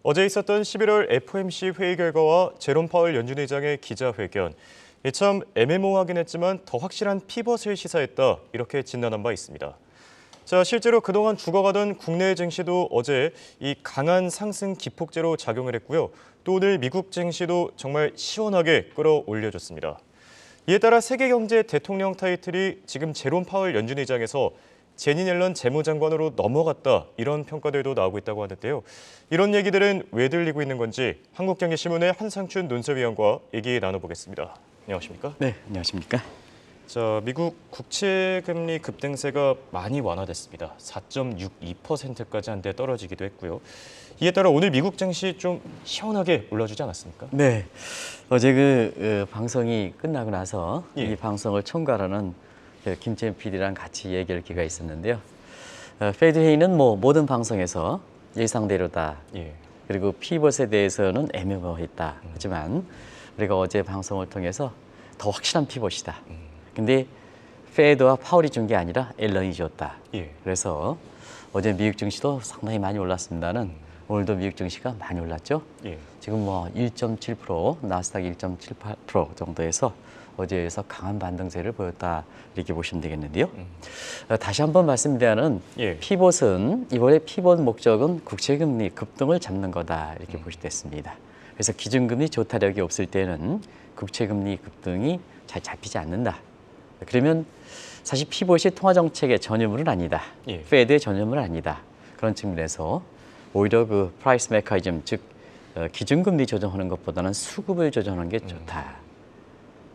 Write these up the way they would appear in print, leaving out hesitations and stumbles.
어제 있었던 11월 FOMC 회의 결과와 제롬 파월 연준 의장의 기자회견. 참 애매모호하긴 했지만 더 확실한 피벗을 시사했다, 이렇게 진단한 바 있습니다. 자, 실제로 그동안 죽어가던 국내 증시도 어제 이 강한 상승 기폭제로 작용을 했고요. 또 오늘 미국 증시도 정말 시원하게 끌어올려줬습니다. 이에 따라 세계 경제 대통령 타이틀이 지금 제롬 파월 연준 의장에서 제니 옐런 재무장관으로 넘어갔다, 이런 평가들도 나오고 있다고 하는데요. 이런 얘기들은 왜 들리고 있는 건지 한국경제신문의 한상춘 논설위원과 얘기 나눠보겠습니다. 안녕하십니까? 네, 안녕하십니까? 자, 미국 국채금리 급등세가 많이 완화됐습니다. 4.62%까지 한데 떨어지기도 했고요. 이에 따라 오늘 미국 증시 좀 시원하게 올라주지 않았습니까? 네, 어제 방송이 끝나고 나서 예. 이 방송을 총괄하는 김채연 PD랑 같이 얘기할 기회가 있었는데요. 페드 회의는 모든 방송에서 예상대로다. 예. 그리고 피벗에 대해서는 애매모호했다. 하지만 우리가 어제 방송을 통해서 더 확실한 피벗이다. 근데 페드와 파월이 준 게 아니라 앨런이 줬다. 예. 그래서 어제 미국 증시도 상당히 많이 올랐습니다는 오늘도 미국 증시가 많이 올랐죠. 예. 지금 1.7%, 나스닥 1.78% 정도에서 어제에서 강한 반등세를 보였다, 이렇게 보시면 되겠는데요. 다시 한번 말씀드리면 예. 피벗은 이번에 피벗 목적은 국채금리 급등을 잡는 거다, 이렇게 보시됐습니다. 그래서 기준금리 조타력이 없을 때는 국채금리 급등이 잘 잡히지 않는다. 그러면 사실 피벗이 통화정책의 전유물은 아니다. 예. 페드의 전유물은 아니다. 그런 측면에서 오히려 그 프라이스 메커니즘, 즉 기준금리 조정하는 것보다는 수급을 조정하는 게 좋다.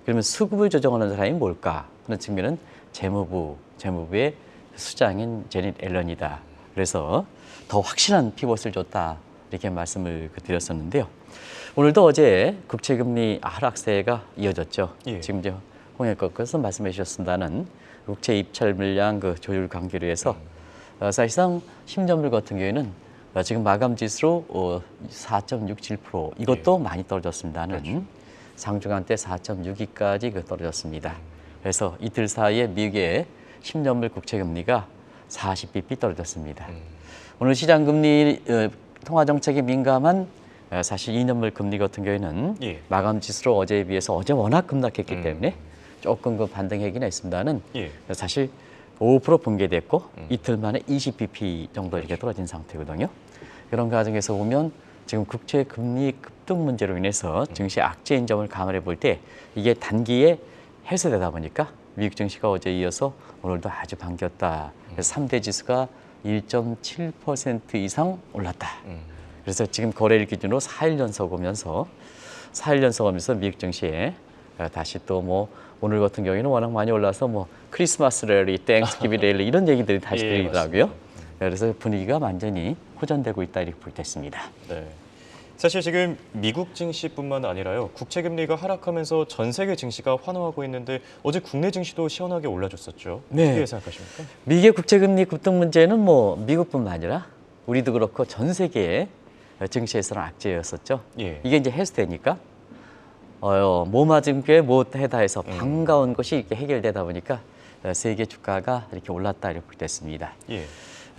그러면 수급을 조정하는 사람이 뭘까 하는 측면은 재무부의 수장인 제닛 앨런이다. 그래서 더 확실한 피벗을 줬다, 이렇게 말씀을 드렸었는데요. 오늘도 어제 국채금리 하락세가 이어졌죠. 예. 지금 이제 홍익거께서 말씀해 주셨습니다는 국채 입찰 물량 조율 관계로 해서 사실상 10년물 같은 경우에는 지금 마감 지수로 4.67%, 이것도 많이 떨어졌습니다는. 그렇죠. 장중한 때 4.62까지 떨어졌습니다. 그래서 이틀 사이에 미국의 10년물 국채금리가 40bp 떨어졌습니다. 오늘 시장금리 통화정책에 민감한 사실 2년물 금리 같은 경우에는 예. 마감 지수로 어제에 비해서 어제 워낙 급락했기 때문에 조금 반등하긴 했습니다는. 예. 사실 5% 붕괴됐고 이틀 만에 20bp 정도 이렇게 떨어진 상태거든요. 그런 과정에서 보면 지금 국채 금리 급등 문제로 인해서 증시 악재인 점을 감안해 볼 때 이게 단기에 해소되다 보니까 미국 증시가 어제 이어서 오늘도 아주 반겼다. 그래서 3대 지수가 1.7% 이상 올랐다. 그래서 지금 거래일 기준으로 4일 연속 오면서 미국 증시에 다시 또 오늘 같은 경우에는 워낙 많이 올라서 크리스마스 랠리, 땡스기빙 랠리 이런 얘기들이 다시 들리더라고요. 그래서 분위기가 완전히 호전되고 있다, 이렇게 볼 때 있습니다. 네. 사실 지금 미국 증시뿐만 아니라요, 국채금리가 하락하면서 전 세계 증시가 환호하고 있는데 어제 국내 증시도 시원하게 올라줬었죠. 네. 어떻게 생각하십니까? 미국의 국채금리 급등 문제는 미국뿐만 아니라 우리도 그렇고 전 세계의 증시에서는 악재였었죠. 예. 이게 이제 해소되니까 뭐 맞은 게 뭐 해다 해서 반가운 것이 이렇게 해결되다 보니까 세계 주가가 이렇게 올랐다, 이렇게 됐습니다. 예.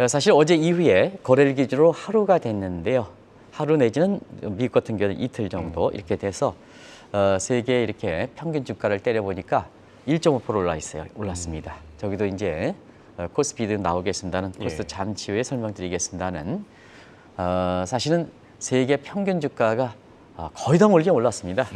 사실 어제 이후에 거래일 기준으로 하루가 됐는데요. 하루 내지는 미국 같은 경우는 이틀 정도 이렇게 돼서 세계 이렇게 평균 주가를 때려보니까 1.5% 올랐습니다. 저기도 이제 코스피도 나오겠습니다는. 코스 잠시 후에 설명드리겠습니다는. 사실은 세계 평균 주가가 거의 다 몰게 올랐습니다.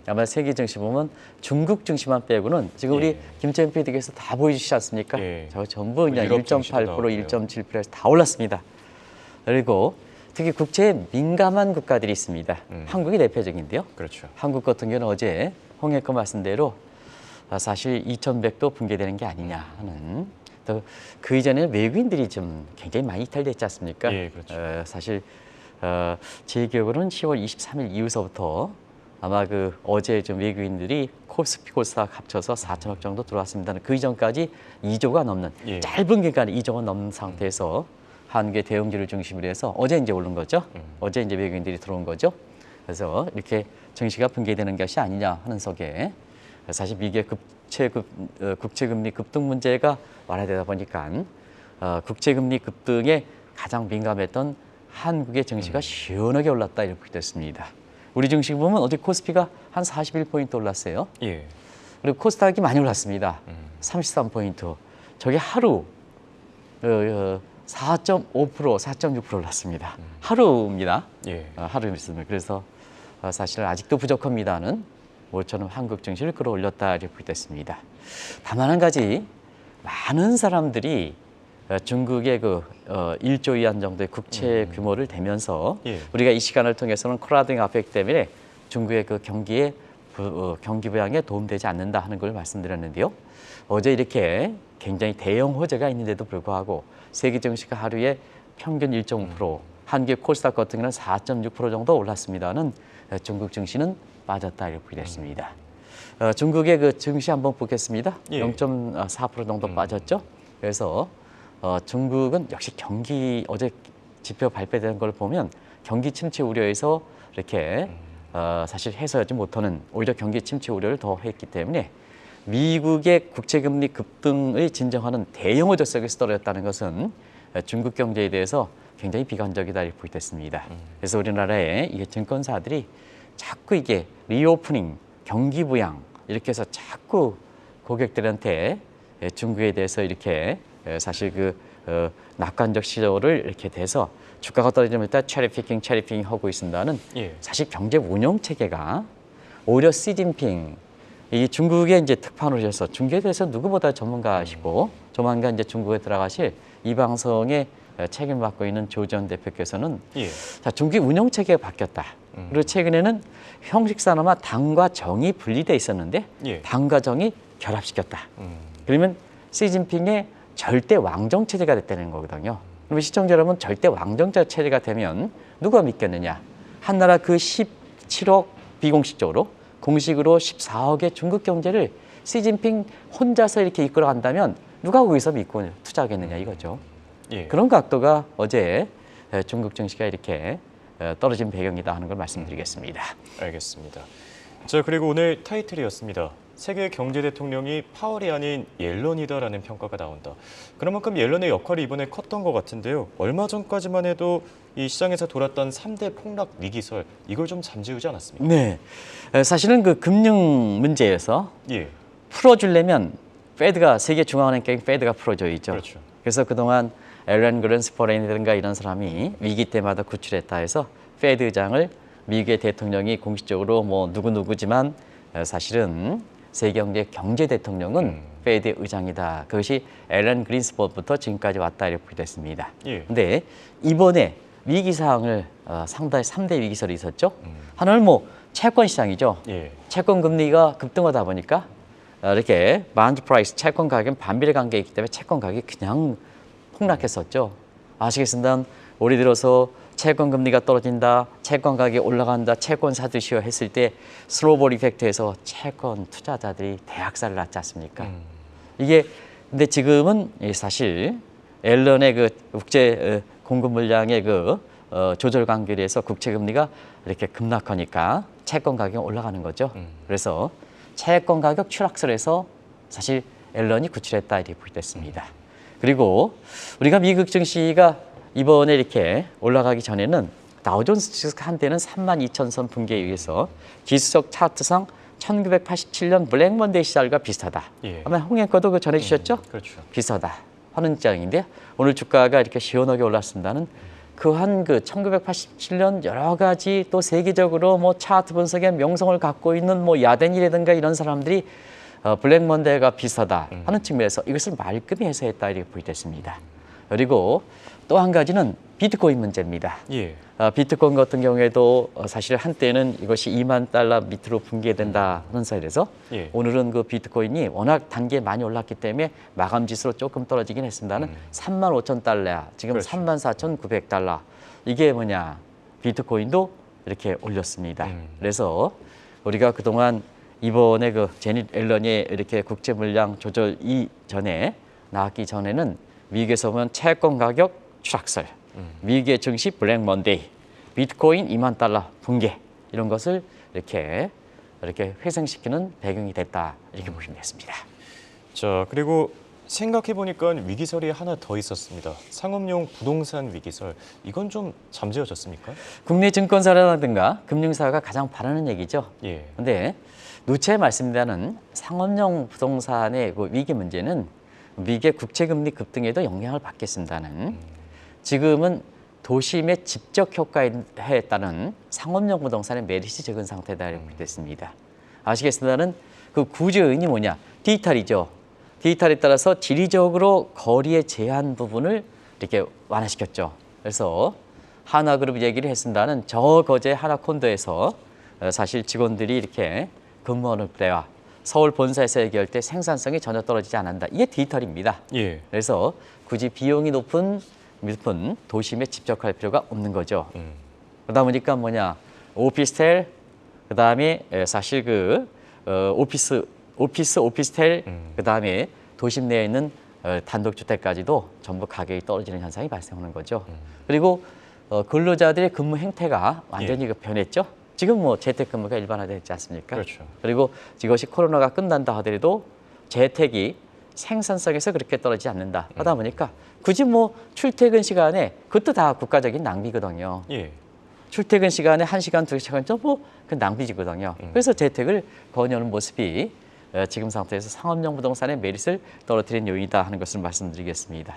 아마 세계 증시 보면 중국 증시만 빼고는 지금 우리 김채연 PD께서 다 보여주시지 않습니까? 저 전부 그냥 1.8%, 1.7%에서 다 올랐습니다. 그리고 특히 국채에 민감한 국가들이 있습니다. 한국이 대표적인데요. 그렇죠. 한국 같은 경우는 어제 홍익거 말씀대로 사실 2,100도 붕괴되는 게 아니냐 하는. 또 그 이전에 외국인들이 좀 굉장히 많이 이탈됐지 않습니까? 예, 그렇죠. 사실 제 기억으로는 10월 23일 이후서부터 아마 어제 좀 외국인들이 코스피 코스닥 합쳐서 4천억 정도 들어왔습니다. 그 이전까지 2조가 넘는 짧은 기간에 2조가 넘는 상태에서 한국의 대형주를 중심으로 해서 어제 이제 오른 거죠. 어제 이제 외국인들이 들어온 거죠. 그래서 이렇게 증시가 붕괴되는 것이 아니냐 하는 속에 사실 미국의 국채금리 급등 문제가 완화되다 보니까 국채금리 급등에 가장 민감했던 한국의 증시가 시원하게 올랐다 이렇게 됐습니다. 우리 증시 보면 어제 코스피가 한 41포인트 올랐어요. 예. 그리고 코스닥이 많이 올랐습니다. 33포인트. 저게 하루 4.5%, 4.6% 올랐습니다. 하루입니다. 예. 하루였습니다. 그래서 사실 아직도 부족합니다는 모처럼 한국 증시를 끌어올렸다 이렇게 됐습니다. 다만 한 가지 많은 사람들이 중국의 그 1조 위안 정도의 국채 규모를 대면서 예. 우리가 이 시간을 통해서는 크라우딩 아펙트 때문에 중국의 그 경기에 경기 부양에 도움되지 않는다 하는 걸 말씀드렸는데요. 어제 이렇게 굉장히 대형 호재가 있는데도 불구하고 세계 증시가 하루에 평균 1.5%, 한국의 코스닥 같은 경우는 4.6% 정도 올랐습니다는 중국 증시는 빠졌다 이렇게 됐습니다. 중국의 그 증시 한번 보겠습니다. 예. 0.4% 정도 빠졌죠. 그래서 중국은 역시 경기 어제 지표 발표된 걸 보면 경기 침체 우려에서 이렇게 사실 해소하지 못하는 오히려 경기 침체 우려를 더 했기 때문에 미국의 국채금리 급등의 진정하는 대형 호재 속에서 떨어졌다는 것은 중국 경제에 대해서 굉장히 비관적이다 이렇게 됐습니다. 그래서 우리나라의 이게 증권사들이 자꾸 이게 리오프닝, 경기 부양 이렇게 해서 자꾸 고객들한테 중국에 대해서 이렇게 사실 그 낙관적 시도를 이렇게 돼서 주가가 떨어지면 일단 체리피킹 하고 있습니다는 예. 사실 경제 운영 체계가 오히려 시진핑 이 중국의 이제 특파원으로 오셔서 중국에 대해서 누구보다 전문가시고 조만간 이제 중국에 들어가실 이 방송에 책임을 맡고 있는 조전 대표께서는 예. 자, 중국의 운영 체계가 바뀌었다. 그리고 최근에는 형식 산업화 당과 정이 분리돼 있었는데 예. 당과 정이 결합시켰다. 그러면 시진핑의 절대 왕정 체제가 됐다는 거거든요. 그러면 시청자 여러분 절대 왕정 체제가 되면 누가 믿겠느냐? 한나라 그 17억 비공식적으로 공식으로 14억의 중국 경제를 시진핑 혼자서 이렇게 이끌어 간다면 누가 거기서 믿고 투자하겠느냐 이거죠. 예. 그런 각도가 어제 중국 증시가 이렇게 떨어진 배경이다 하는 걸 말씀드리겠습니다. 알겠습니다. 자, 그리고 오늘 타이틀이었습니다. 세계 경제 대통령이 파월이 아닌 옐런이다라는 평가가 나온다. 그만큼 옐런의 역할이 이번에 컸던 것 같은데요. 얼마 전까지만 해도 이 시장에서 돌았던 3대 폭락 위기설 이걸 좀 잠재우지 않았습니까? 네, 사실은 그 금융 문제에서 예. 풀어주려면 페드가 세계 중앙은행 페드가 풀어줘야죠. 그렇죠. 그래서 그동안 앨런 그랜스퍼레인이라든가 이런 사람이 위기 때마다 구출했다 해서 페드 의장을 미국의 대통령이 공식적으로 뭐 누구지만 사실은 세계 경제 대통령은 페드 의장이다. 그것이 앨런 그린스퍼부터 지금까지 왔다 이렇게 됐습니다. 그런데 예. 이번에 위기 사항을 상당히 3대 위기설이 있었죠. 하나는 뭐 채권 시장이죠. 예. 채권 금리가 급등하다 보니까 이렇게 반드 프라이스 채권 가격은 반비례 관계에 있기 때문에 채권 가격이 그냥 폭락했었죠. 아시겠습니다. 올해 들어서 채권 금리가 떨어진다, 채권 가격이 올라간다, 채권 사두시오 했을 때 스노우볼 이펙트에서 채권 투자자들이 대학살을 났지 않습니까? 이게 근데 지금은 사실 앨런의 그 국제 공급 물량의 그 조절 관계에서 국채 금리가 이렇게 급락하니까 채권 가격이 올라가는 거죠. 그래서 채권 가격 추락설에서 사실 앨런이 구출했다 이렇게 됐습니다. 그리고 우리가 미국 증시가 이번에 이렇게 올라가기 전에는 다우존스 지수가 한때는 32,000선 붕괴에 의해서 지수적 차트상 1987년 블랙 먼데이 시절과 비슷하다. 예. 아마 홍앵커도 그 전해주셨죠? 그렇죠. 비슷하다 하는 입장인데 오늘 주가가 이렇게 시원하게 올랐습니다는 그한 그 1987년 여러 가지 또 세계적으로 뭐 차트 분석의 명성을 갖고 있는 뭐 야덴이라든가 이런 사람들이 블랙 먼데이가 비슷하다 하는 측면에서 이것을 말끔히 해소했다 이렇게 보이됐습니다. 그리고 또 한 가지는 비트코인 문제입니다. 예. 비트코인 같은 경우에도 사실 한때는 이것이 2만 달러 밑으로 붕괴된다 하는 사이에서 예. 오늘은 그 비트코인이 워낙 단계에 많이 올랐기 때문에 마감 지수로 조금 떨어지긴 했습니다는 3만 5천 달러, 지금 그렇죠. 3만 4,900달러. 이게 뭐냐? 비트코인도 이렇게 올렸습니다. 그래서 우리가 그동안 이번에 그 제닛 앨런이 이렇게 국제 물량 조절 이전에 나왔기 전에는 미국에서 보면 채권 가격 추락설, 미국의 증시 블랙 먼데이, 비트코인 2만 달러 붕괴 이런 것을 이렇게 회생시키는 배경이 됐다 이렇게 보시면 되겠습니다. 자, 그리고 생각해보니까 위기설이 하나 더 있었습니다. 상업용 부동산 위기설. 이건 좀 잠재워졌습니까? 국내 증권사라든가 금융사가 가장 바라는 얘기죠. 예. 근데 누차에 말씀드리는 상업용 부동산의 그 위기 문제는 미국의 국채금리 급등에도 영향을 받겠습니다는 지금은 도심의 집적 효과에 따른 상업용 부동산의 메리트 적은 상태다 이렇게 됐습니다. 아시겠습니다는 그 구조 요인이 뭐냐? 디지털이죠. 디지털에 따라서 지리적으로 거리의 제한 부분을 이렇게 완화시켰죠. 그래서 하나그룹 얘기를 했습니다는 저 거제 하나콘도에서 사실 직원들이 이렇게 근무하는 때와 서울 본사에서 얘기할 때 생산성이 전혀 떨어지지 않는다. 이게 디지털입니다. 예. 그래서 굳이 비용이 높은 도심에 집적할 필요가 없는 거죠. 그러다 보니까 뭐냐 오피스텔 그다음에 사실 그 오피스텔 그다음에 도심 내에 있는 단독주택까지도 전부 가격이 떨어지는 현상이 발생하는 거죠. 그리고 근로자들의 근무 행태가 완전히 변했죠. 지금 뭐 재택근무가 일반화되지 않습니까? 그렇죠. 그리고 이것이 코로나가 끝난다 하더라도 재택이 생산성에서 그렇게 떨어지지 않는다 하다 보니까 굳이 뭐 출퇴근 시간에 그것도 다 국가적인 낭비거든요. 예. 출퇴근 시간에 1시간, 2시간 정도 그 낭비지거든요. 그래서 재택을 권유하는 모습이 지금 상태에서 상업용 부동산의 메리트를 떨어뜨린 요인이다 하는 것을 말씀드리겠습니다.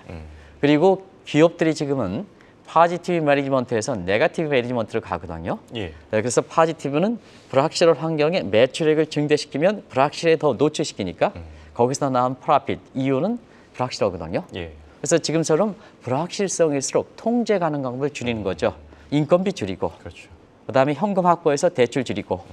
그리고 기업들이 지금은 파지티브 매니지먼트에서 네거티브 매니지먼트로 가거든요. 예. 그래서 파지티브는 불확실한 환경에 매출액을 증대시키면 불확실에 더 노출시키니까 거기서 나온 프로핏, 이유는 불확실하거든요. 예. 그래서 지금처럼 불확실성일수록 통제 가능성을 줄이는 거죠. 인건비 줄이고, 그렇죠. 그다음에 현금 확보해서 대출 줄이고,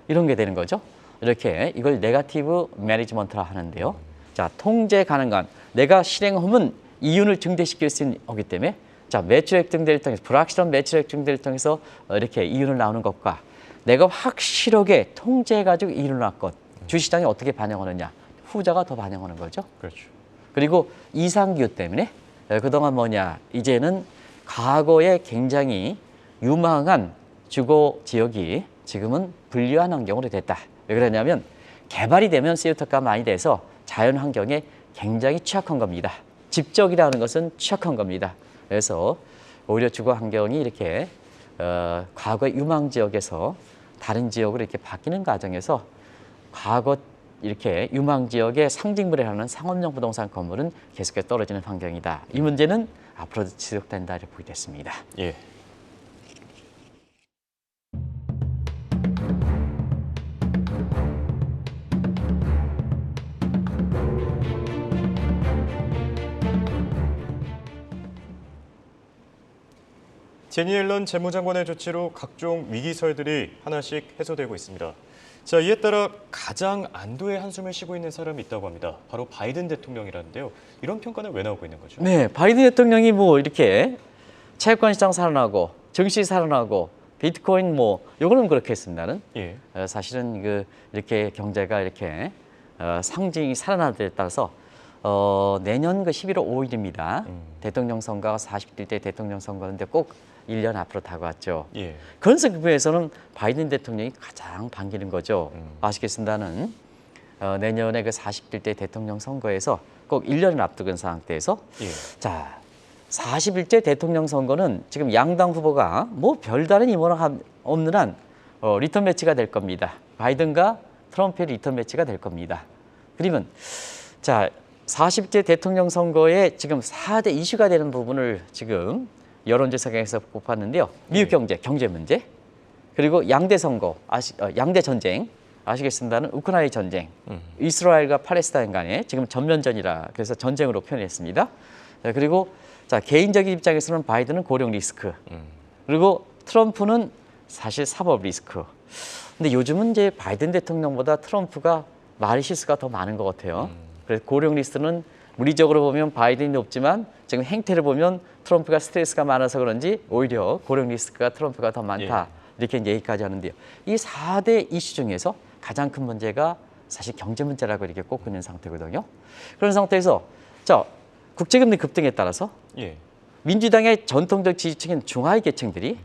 이런 게 되는 거죠. 이렇게 이걸 네거티브 매니지먼트라 하는데요. 자, 통제 가능한 내가 실행하면 이윤을 증대시킬 수 있는 거기 때문에 자, 매출액 증대를 통해서 불확실한 매출액 증대를 통해서 이렇게 이윤을 나오는 것과 내가 확실하게 통제해가지고 이윤을 낳은 것, 주시장이 어떻게 반영하느냐, 후자가 더 반영하는 거죠. 그렇죠. 그리고 이상기후 때문에 그동안 뭐냐, 이제는 과거에 굉장히 유망한 주거 지역이 지금은 불리한 환경으로 됐다. 왜 그러냐면 개발이 되면 CO2가 많이 돼서 자연 환경에 굉장히 취약한 겁니다. 집적이라는 것은 취약한 겁니다. 그래서 오히려 주거 환경이 이렇게 과거 유망 지역에서 다른 지역으로 이렇게 바뀌는 과정에서 과거 이렇게 유망 지역의 상징물에 하는 상업용 부동산 건물은 계속해서 떨어지는 환경이다. 이 문제는 앞으로도 지속된다 이렇게 보게 됐습니다. 예. 제니 옐런 재무장관의 조치로 각종 위기설들이 하나씩 해소되고 있습니다. 자, 이에 따라 가장 안도의 한숨을 쉬고 있는 사람이 있다고 합니다. 바로 바이든 대통령이라는데요. 이런 평가는 왜 나오고 있는 거죠? 네, 바이든 대통령이 뭐 이렇게 채권 시장 살아나고 증시 살아나고 비트코인 뭐 요거는 그렇게 했습니다는 예. 사실은 이렇게 경제가 이렇게 상징이 살아나는 데 따라서 내년 11월 5일입니다. 대통령 선거가 40대 대통령 선거인데 꼭 1년 앞으로 다가왔죠. 예. 그런 측면에서는 바이든 대통령이 가장 반기는 거죠. 아시겠습니다는 내년에 그 40대 대통령 선거에서 꼭 1년을 앞두고 상태에서 예. 자 41대 대통령 선거는 지금 양당 후보가 뭐 별다른 임무는 없는 한 리턴 매치가 될 겁니다. 바이든과 트럼프의 리턴 매치가 될 겁니다. 그러면 자 40대 대통령 선거에 지금 4대 이슈가 되는 부분을 지금 여론조사에서 뽑았는데요. 미국 경제 문제, 그리고 양대 선거, 양대 전쟁, 아시겠습니다는 우크라이나 전쟁, 이스라엘과 팔레스타인 간의 지금 전면전이라 그래서 전쟁으로 표현했습니다. 그리고 자 개인적인 입장에서는 바이든은 고령 리스크, 그리고 트럼프는 사실 사법 리스크. 근데 요즘은 이제 바이든 대통령보다 트럼프가 말 실수가 더 많은 것 같아요. 그래서 고령 리스크는 물리적으로 보면 바이든이 높지만 지금 행태를 보면 트럼프가 스트레스가 많아서 그런지 오히려 고령 리스크가 트럼프가 더 많다. 이렇게 얘기까지 하는데요. 이 4대 이슈 중에서 가장 큰 문제가 사실 경제 문제라고 이렇게 꼽고 있는 상태거든요. 그런 상태에서 자 국제금리 급등에 따라서 예. 민주당의 전통적 지지층인 중하위 계층들이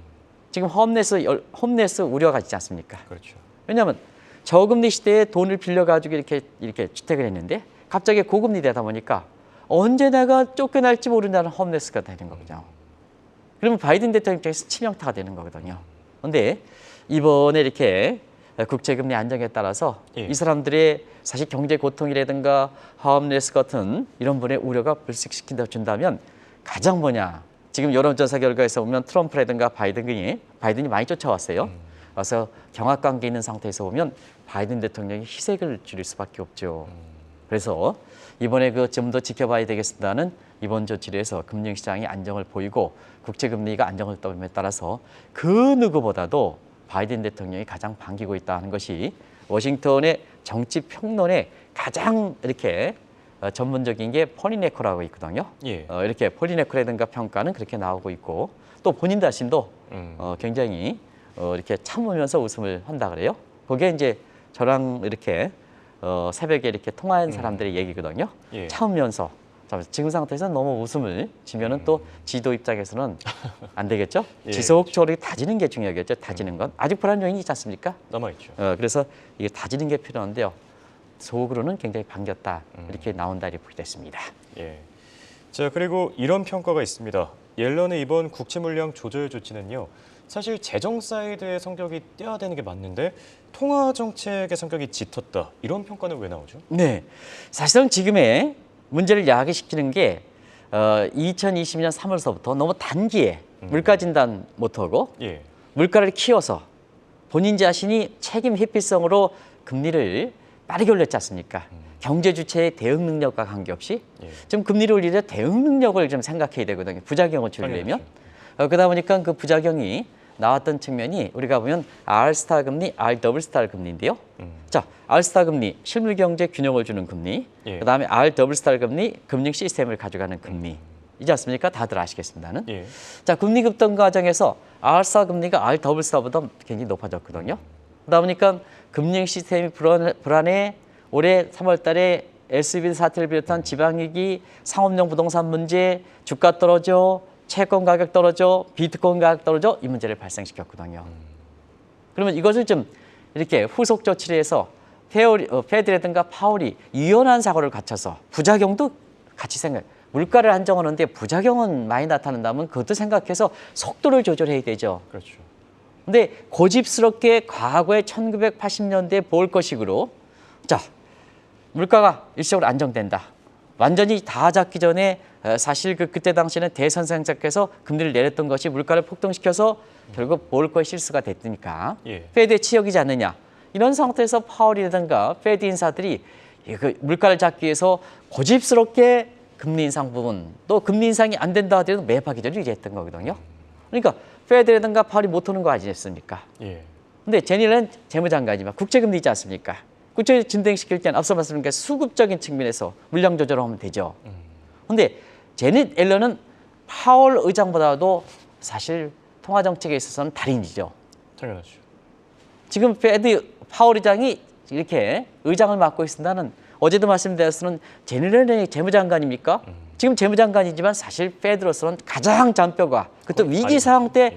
지금 홈레스 우려가 있지 않습니까? 그렇죠. 왜냐하면 저금리 시대에 돈을 빌려가지고 이렇게 주택을 했는데 갑자기 고금리 되다 보니까 언제 내가 쫓겨날지 모른다는 홈레스가 되는 거거든요. 그러면 바이든 대통령 입장에서 치명타가 되는 거거든요. 그런데 이번에 이렇게 국제금리 안정에 따라서 예. 이 사람들의 사실 경제 고통이라든가 홈레스 같은 이런 분의 우려가 불식시킨다 준다면 가장 뭐냐, 지금 여론조사 결과에서 보면 트럼프라든가 바이든이 많이 쫓아왔어요. 그래서 경합관계 있는 상태에서 보면 바이든 대통령이 희색을 줄일 수밖에 없죠. 그래서 이번에 그 좀 더 지켜봐야 되겠습니다는 이번 조치를 해서 금융시장이 안정을 보이고 국제금리가 안정을 떠옴에 따라서 그 누구보다도 바이든 대통령이 가장 반기고 있다는 것이 워싱턴의 정치 평론에 가장 이렇게 전문적인 게 폴리네코라고 있거든요. 예. 이렇게 폴리네코라든가 평가는 그렇게 나오고 있고 또 본인 자신도 굉장히 이렇게 참으면서 웃음을 한다 그래요. 그게 이제 저랑 이렇게 새벽에 이렇게 통화한 사람들의 얘기거든요. 예. 참으면서 지금 상태에서는 너무 웃음을 지면은 또 지도 입장에서는 안 되겠죠. 예. 지속적으로 다지는 게 중요하겠죠. 다지는 건 아직 불안 요인이 있지 않습니까? 남아있죠. 그래서 이게 다지는 게 필요한데요. 속으로는 굉장히 반겼다 이렇게 나온다 이렇게 됐습니다. 예. 자, 그리고 이런 평가가 있습니다. 옐런의 이번 국채 물량 조절 조치는요, 사실 재정 사이드의 성격이 떼야 되는 게 맞는데 통화 정책의 성격이 짙었다. 이런 평가는 왜 나오죠? 네, 사실상 지금의 문제를 야기시키는 게 2020년 3월서부터 너무 단기에 물가 진단 못하고 예. 물가를 키워서 본인 자신이 책임 회피성으로 금리를 빠르게 올렸지 않습니까? 경제 주체의 대응 능력과 관계없이 예. 좀 금리를 올릴 때 대응 능력을 좀 생각해야 되거든요. 부작용을 줄이려면. 그러다 보니까 그 부작용이 나왔던 측면이 우리가 보면 R스타 금리, R더블스타 금리인데요. 자, R스타 금리, 실물 경제 균형을 주는 금리. 예. 그다음에 R더블스타 금리, 금융 시스템을 가져가는 금리. 이지 않습니까? 다들 아시겠습니다는. 예. 자, 금리 급등 과정에서 R스타 금리가 R더블스타보다 굉장히 높아졌거든요. 그러다 보니까 금융 시스템이 불안해 올해 3월 달에 SB 사태를 비롯한 지방위기, 상업용 부동산 문제, 주가 떨어져, 채권 가격 떨어져, 비트코인 가격 떨어져 이 문제를 발생시켰거든요. 그러면 이것을 좀 이렇게 후속 조치를 해서 페드라든가 파월이 유연한 사고를 갖춰서 부작용도 같이 물가를 안정하는데 부작용은 많이 나타난다면 그것도 생각해서 속도를 조절해야 되죠. 그렇죠. 근데 고집스럽게 과거의 1980년대 볼거식으로 자, 물가가 일시적으로 안정된다. 완전히 다 잡기 전에 사실 그때 당시에는 대선생님께서 금리를 내렸던 것이 물가를 폭등시켜서 결국 볼거의 실수가 됐으니까 예. 페드에 치역이지 않느냐. 이런 상태에서 파월이라든가 페드 인사들이 그 물가를 잡기 위해서 고집스럽게 금리 인상 부분 또 금리 인상이 안 된다 하더라도 매입하기 전에 얘기했던 거거든요. 그러니까 페드라든가 파월이 못 오는 거 아니겠습니까? 예. 근데 제닐은 재무장관이지만 국제금리 있지 않습니까? 국제 진행시킬 때는 앞서 말씀드린 게 수급적인 측면에서 물량 조절을 하면 되죠. 근데 제닛 옐런은 파월 의장보다도 사실 통화 정책에 있어서는 달인이죠. 당연하죠. 지금 페드 파월 의장이 이렇게 의장을 맡고 있습니다는 어제도 말씀드렸으는 제닛 옐런이 재무장관입니까? 지금 재무장관이지만 사실 페드로서는 가장 잔뼈가 그것도 위기 상황 때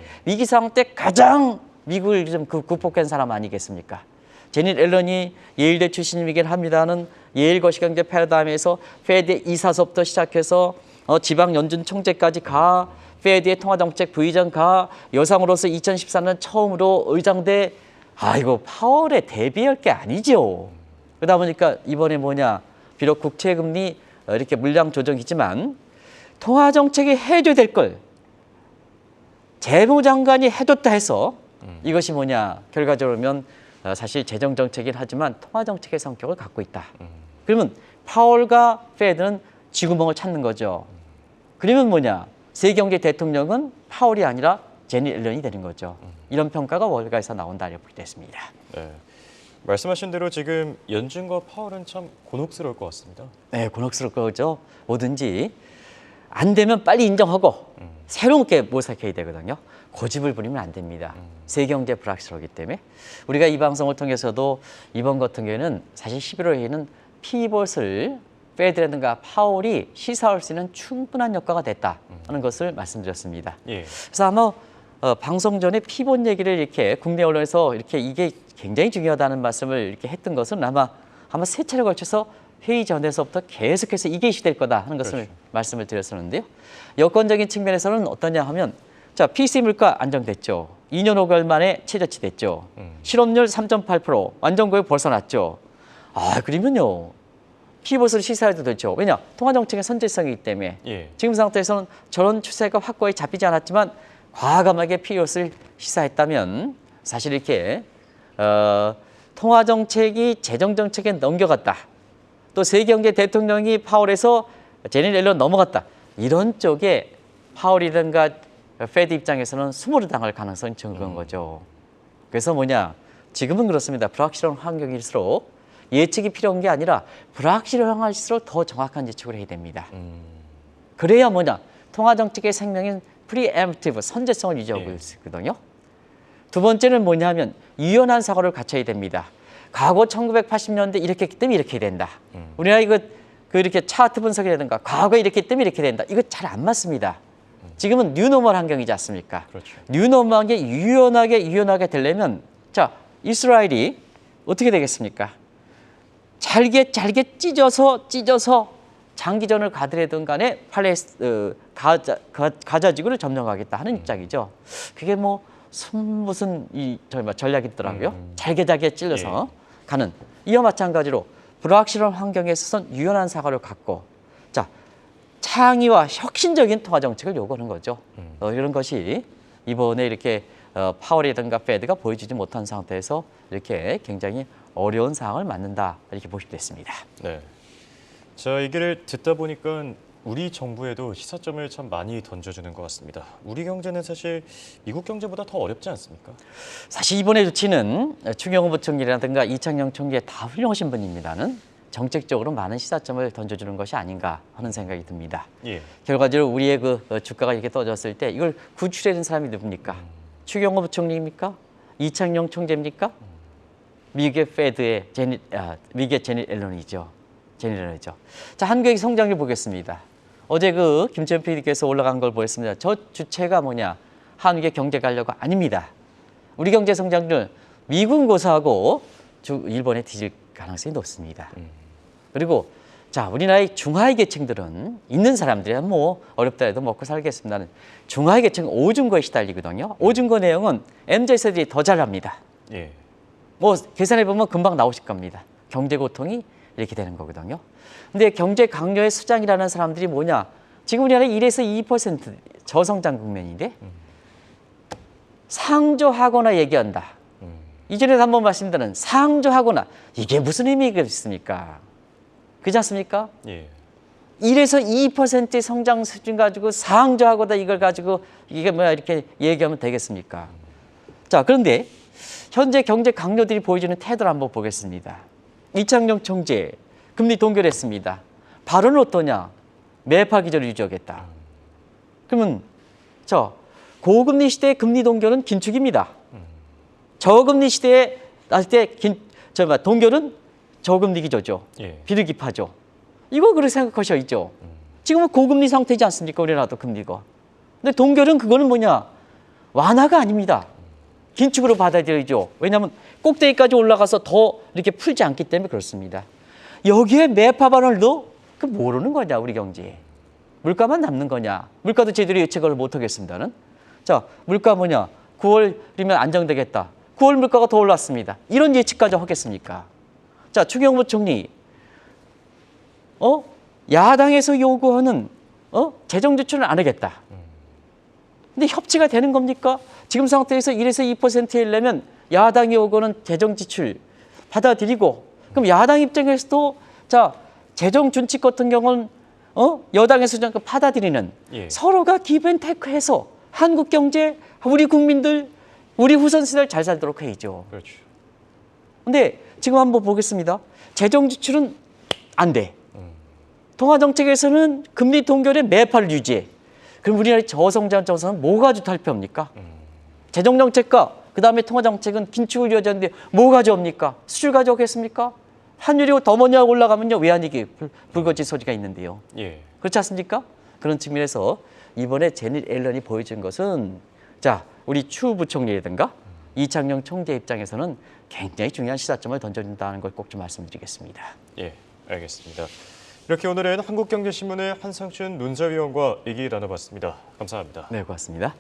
가장 미국을 좀 극복한 사람 아니겠습니까? 제닛 옐런이 예일대 출신이긴 합니다는 예일 거시경제 패러다임에서 페드 이사서부터 시작해서 지방 연준 총재까지 가 페드의 통화정책 부의장 가 여성으로서 2014년 처음으로 의장대 이거 파월에 대비할 게 아니죠. 그러다 보니까 이번에 뭐냐 비록 국채금리 이렇게 물량 조정이지만 통화정책이 해줘야 될 걸 재무장관이 해줬다 해서 이것이 뭐냐 결과적으로 보면 사실 재정정책이긴 하지만 통화정책의 성격을 갖고 있다. 그러면 파월과 페드는 쥐구멍을 찾는 거죠. 그러면 뭐냐 세계경제 대통령은 파월이 아니라 제닛 옐런이 되는 거죠. 이런 평가가 월가에서 나온다 이렇게 됐습니다. 네. 말씀하신 대로 지금 연준과 파월은 참 곤혹스러울 것 같습니다. 네, 곤혹스러울 거죠. 뭐든지 안 되면 빨리 인정하고 새롭게 모색해야 되거든요. 고집을 부리면 안 됩니다. 세계경제 불확실하기 때문에 우리가 이 방송을 통해서도 이번 같은 경우에는 사실 11월에는 피벗을 페드라든가 파월이 시사할 수 있는 충분한 효과가 됐다 하는 것을 말씀드렸습니다. 예. 그래서 아마 방송 전에 피벗 얘기를 이렇게 국내 언론에서 이렇게 이게 굉장히 중요하다는 말씀을 이렇게 했던 것은 아마 세 차례 걸쳐서 회의 전에서부터 계속해서 이게 이슈될 거다 하는 것을 그렇죠. 말씀을 드렸었는데요. 여건적인 측면에서는 어떠냐 하면 자, PC 물가 안정됐죠. 2년 5개월 만에 최저치 됐죠. 실업률 3.8% 완전 고용 벗어났죠. 아, 그러면요. 피벗을 시사해도 되죠. 왜냐? 통화정책의 선제성이기 때문에 예. 지금 상태에서는 저런 추세가 확고히 잡히지 않았지만 과감하게 피벗을 시사했다면 사실 이렇게 통화정책이 재정정책에 넘겨갔다. 또 세계경제 대통령이 파월에서 제닛 옐런 넘어갔다. 이런 쪽에 파월이든가 페드 입장에서는 수모를 당할 가능성이 적은 거죠. 그래서 뭐냐? 지금은 그렇습니다. 불확실한 환경일수록 예측이 필요한 게 아니라 불확실한 할수록 더 정확한 예측을 해야 됩니다. 그래야 뭐냐? 통화정책의 생명인 프리엠프티브, 선제성을 유지하고 예. 있거든요. 두 번째는 뭐냐면 유연한 사고를 갖춰야 됩니다. 과거 1980년대 이렇게 했기 때문에 이렇게 된다. 우리나라 이거 이렇게 차트 분석이라든가 과거 이렇게 했기 때문에 이렇게 된다. 이거 잘 안 맞습니다. 지금은 뉴노멀 환경이지 않습니까? 그렇죠. 뉴노멀하게 유연하게 되려면 자, 이스라엘이 어떻게 되겠습니까? 잘게 찢어서 장기전을 가더라든 간에 가자 지구를 점령하겠다 하는 입장이죠. 그게 뭐 무슨 전략이 있더라고요. 잘게 찔러서 가는. 이와 마찬가지로 불확실한 환경에 있어서는 유연한 사고를 갖고 자, 창의와 혁신적인 통화 정책을 요구하는 거죠. 이런 것이 이번에 이렇게 파월이든가 페드가 보여주지 못한 상태에서 이렇게 굉장히 어려운 상황을 맞는다 이렇게 보시면 됐습니다. 네. 자, 얘기를 듣다 보니까 우리 정부에도 시사점을 참 많이 던져주는 것 같습니다. 우리 경제는 사실 미국 경제보다 더 어렵지 않습니까? 사실 이번에 조치는 추경호 부총리라든가 이창용 총리의 다 훌륭하신 분입니다는 정책적으로 많은 시사점을 던져주는 것이 아닌가 하는 생각이 듭니다. 예. 결과적으로 우리의 주가가 이렇게 떨어졌을 때 이걸 구출해낸 사람이 누굽니까? 추경호 부총리입니까? 이창용 총재입니까? 미국의 페드의 미국의 제닛 옐런이죠. 자, 한국의 성장률 보겠습니다. 어제 김채연 PD께서 올라간 걸 보였습니다. 저 주체가 뭐냐? 한국의 경제 가려가 아닙니다. 우리 경제 성장률 미국 고사하고 일본에 뒤질 가능성이 높습니다. 그리고 자, 우리나라의 중하위 계층들은 있는 사람들이야 뭐 어렵다 해도 먹고 살겠습니다는 중하위 계층은 오중거에 시달리거든요. 오중거 내용은 MZ 세대들이 더 잘합니다. 예. 뭐 계산해 보면 금방 나오실 겁니다. 경제 고통이 이렇게 되는 거거든요. 근데 경제 강요의 수장이라는 사람들이 뭐냐? 지금 우리나라 1에서 2% 저성장 국면인데 상조하거나 얘기한다. 이전에도 한번 말씀드린 상조하거나 이게 무슨 의미가 있습니까? 그렇지 않습니까? 예. 1에서 2%의 성장 수준 가지고 상조하거나 이걸 가지고 이게 뭐야 이렇게 얘기하면 되겠습니까? 자, 그런데 현재 경제 강요들이 보여주는 태도를 한번 보겠습니다. 이창용 총재 금리 동결했습니다. 발언은 어떠냐? 매파 기조를 유지하겠다. 그러면 고금리 시대의 금리 동결은 긴축입니다. 저금리 시대에 나올 때 동결은 저금리 기조죠. 예. 비둘기파죠. 이거 그렇게 생각하셔야죠. 지금은 고금리 상태지 않습니까? 우리나라도 금리가. 근데 동결은 그거는 뭐냐? 완화가 아닙니다. 긴축으로 받아들이죠. 왜냐하면 꼭대기까지 올라가서 더 이렇게 풀지 않기 때문에 그렇습니다. 여기에 매파 발언도 그 모르는 거냐 우리 경제. 물가만 남는 거냐. 물가도 제대로 예측을 못하겠습니다는. 자, 물가 뭐냐. 9월이면 안정되겠다. 9월 물가가 더 올랐습니다. 이런 예측까지 하겠습니까? 자, 추경호 부총리. 야당에서 요구하는 재정 지출은 안 하겠다. 근데 협치가 되는 겁니까? 지금 상태에서 1에서 2%이려면 야당이 요구하는 재정 지출 받아들이고 그럼 야당 입장에서도 자, 재정 준칙 같은 경우는 여당에서 받아들이는 예. 서로가 기브앤테이크해서 한국 경제, 우리 국민들, 우리 후손 세대를 잘 살도록 해야죠. 그렇죠. 근데 지금 한번 보겠습니다. 재정 지출은 안 돼. 통화 정책에서는 금리 동결의 매파를 유지해. 그럼 우리나라의 저성장 정서는 뭐가 주탈표입니까? 재정 정책과 그다음에 통화 정책은 긴축을 유지하는데 뭐 가져옵니까? 수출 가져오겠습니까? 환율이 더 먼저 올라가면요 외환위기 불거질 소지가 있는데요. 예. 그렇지 않습니까? 그런 측면에서 이번에 제닛 옐런이 보여준 것은 자, 우리 추 부총리라든가 이창용 총재 입장에서는 굉장히 중요한 시사점을 던져준다는 걸 꼭 좀 말씀드리겠습니다. 예. 알겠습니다. 이렇게 오늘은 한국경제신문의 한상춘 논자위원과 얘기 나눠봤습니다. 감사합니다. 네, 고맙습니다.